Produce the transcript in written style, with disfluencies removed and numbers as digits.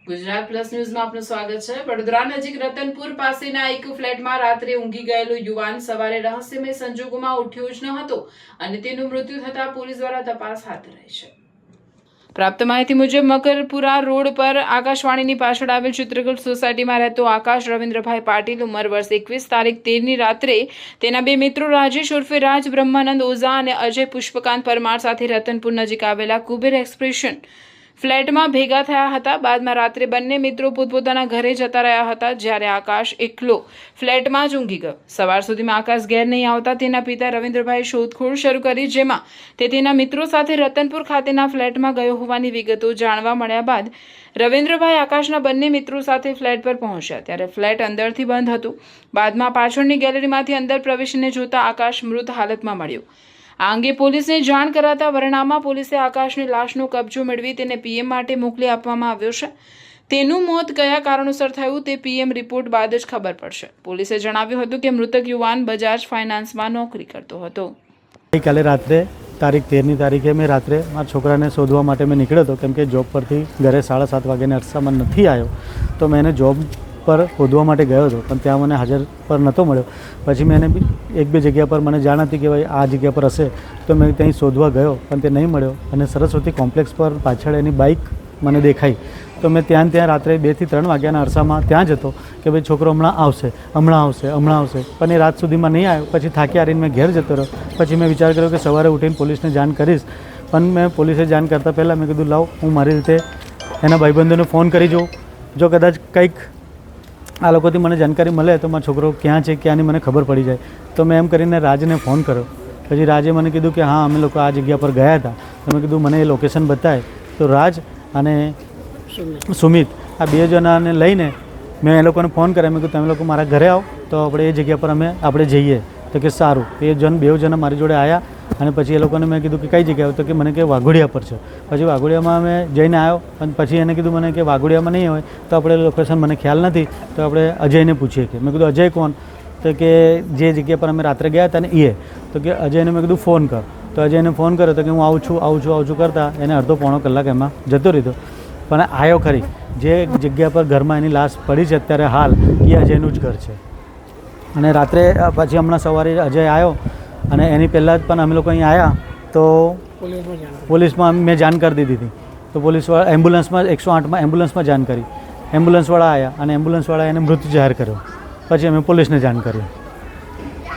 Gujarat plus ન્યૂઝમાં આપનું સ્વાગત છે। વડોદરા નજીક રતનપુર પાસેના એક ફ્લેટમાં રાત્રે ઊંઘી ગયેલો યુવાન સવારે રહસ્યમય સંજોગોમાં ઉઠ્યો જ ન હતો અને તેનું મૃત્યુ થતાં પોલીસ દ્વારા તપાસ હાથ ધરાઈ છે। પ્રાપ્ત માહિતી મુજબ મકરપુરા રોડ પર આકાશવાણીની પાછળ આવેલ ચિત્રકૂટ સોસાયટીમાં રહેતો આકાશ રવિન્દ્રભાઈ પાટીલ ઉંમર વર્ષ 21 તારીખ 13ની રાત્રે તેના બે મિત્રો રાજેશ ઉર્ફે રાજ બ્રહ્માનંદ ઓઝા અને અજય પુષ્પકાંત પરમાર સાથે રતનપુર નજીક આવેલા કુબેર એક્સપ્રેશન ફ્લેટમાં ભેગા થયા હતા। બાદમાં રાત્રે બંને મિત્રો પોતપોતાના ઘરે જતા રહ્યા હતા, જ્યારે આકાશ એકલો ફ્લેટમાં જ ઊંઘી ગયો। સવાર સુધીમાં આકાશ ઘેર નહીં આવતા તેના પિતા રવિન્દ્રભાઈ શોધખોળ શરૂ કરી, જેમાં તે તેના મિત્રો સાથે રતનપુર ખાતેના ફ્લેટમાં ગયો હોવાની વિગતો જાણવા મળ્યા બાદ રવિન્દ્રભાઈ આકાશના બંને મિત્રો સાથે ફ્લેટ પર પહોંચ્યા, ત્યારે ફ્લેટ અંદરથી બંધ હતું। બાદમાં પાછળની ગેલેરીમાંથી અંદર પ્રવેશીને જોતા આકાશ મૃત હાલતમાં મળ્યો। આ અંગે પોલીસને જાણ કરાતા વરણામા પોલીસે આકાશની લાશનો કબજો મેળવી તેને પીએમ માટે મોકલી આપવામાં આવ્યો છે। તેનું મોત કયા કારણોસર થયું તે પીએમ રિપોર્ટ બાદ જ ખબર પડશે। પોલીસે જણાવ્યું હતું કે મૃતક યુવાન બજાજ ફાઇનાન્સમાં નોકરી કરતો હતો। ગઈકાલે રાત્રે તારીખ 13ની તારીખે મેં રાત્રે મારા છોકરાને શોધવા માટે મેં નીકળ્યો હતો, કેમ કે જોબ પરથી ઘરે 7:30 વાગ્યાની અરસામાં નથી આવ્યો, તો મેં એને જોબ પર શોધવા માટે ગયો હતો, પણ ત્યાં મને હાજર પર નહોતો મળ્યો। પછી મેં એને એક બે જગ્યા પર મને જાણ હતી કે ભાઈ આ જગ્યા પર હશે, તો મેં ત્યાં શોધવા ગયો પણ તે નહીં મળ્યો, અને સરસ્વતી કોમ્પ્લેક્સ પર પાછળ એની બાઇક મને દેખાઈ, તો મેં ત્યાં રાત્રે 2 થી 3 વાગ્યાના અરસામાં ત્યાં જ હતો કે ભાઈ છોકરો હમણાં આવશે, પણ એ રાત સુધીમાં નહીં આવ્યો। પછી થાકી હારીને મેં ઘેર જતો રહ્યો। પછી મેં વિચાર કર્યો કે સવારે ઉઠીને પોલીસને જાણ કરીશ, પણ મેં પોલીસે જાણ કરતાં પહેલાં મેં કીધું લાવ હું મારી રીતે એના ભાઈબંધોને ફોન કરી જોઉં, જો કદાચ કંઈક આ લોકોથી મને જાણકારી મળે તો મારો છોકરો ક્યાં છે ક્યાંની મને ખબર પડી જાય। તો મેં એમ કરીને રાજને ફોન કર્યો। પછી રાજે મને કીધું કે હા અમે લોકો આ જગ્યા પર ગયા હતા, તો મેં કીધું મને એ લોકેશન બતાવે। તો રાજ અને સુમિત આ 2 જણાને લઈને મેં એ લોકોને ફોન કર્યા। મેં કીધું તમે લોકો મારા ઘરે આવો તો આપણે એ જગ્યા પર આપણે જઈએ। તો કે સારું। એ 2 જણા મારી જોડે આવ્યા, અને પછી એ લોકોને મેં કીધું કે કઈ જગ્યાએ, તો કે મને કે વાઘોડિયા પર છે। પછી વાઘોડિયામાં અમે જઈને આવ્યો, અને પછી એને કીધું મને કે વાઘોડિયામાં નહીં હોય તો આપણે લોકેશન મને ખ્યાલ નથી, તો આપણે અજયને પૂછીએ। કે મેં કીધું અજય કોણ? તો કે જે જગ્યા પર અમે રાત્રે ગયા હતા ને એ। તો કે અજયને મેં કીધું ફોન કર। તો અજયને ફોન કર્યો તો કે હું આવું છું કરતાં એને અડધો પોણો કલાક એમાં જતો રહ્યો, પણ આવ્યો ખરી। જે જગ્યા પર ઘરમાં એની લાશ પડી છે અત્યારે હાલ, એ અજયનું જ ઘર છે। અને રાત્રે પછી હમણાં સવારે અજય આવ્યો, અને એની પહેલાં જ પણ અમે લોકો અહીં આવ્યા તો પોલીસમાં મેં જાણ કરી દીધી હતી। તો પોલીસવાળા એમ્બ્યુલન્સમાં 108માં એમ્બ્યુલન્સમાં જાણ કરી, એમ્બ્યુલન્સવાળા આવ્યા અને એમ્બ્યુલન્સવાળાએ એને મૃત જાહેર કર્યો। પછી અમે પોલીસને જાણ કરી।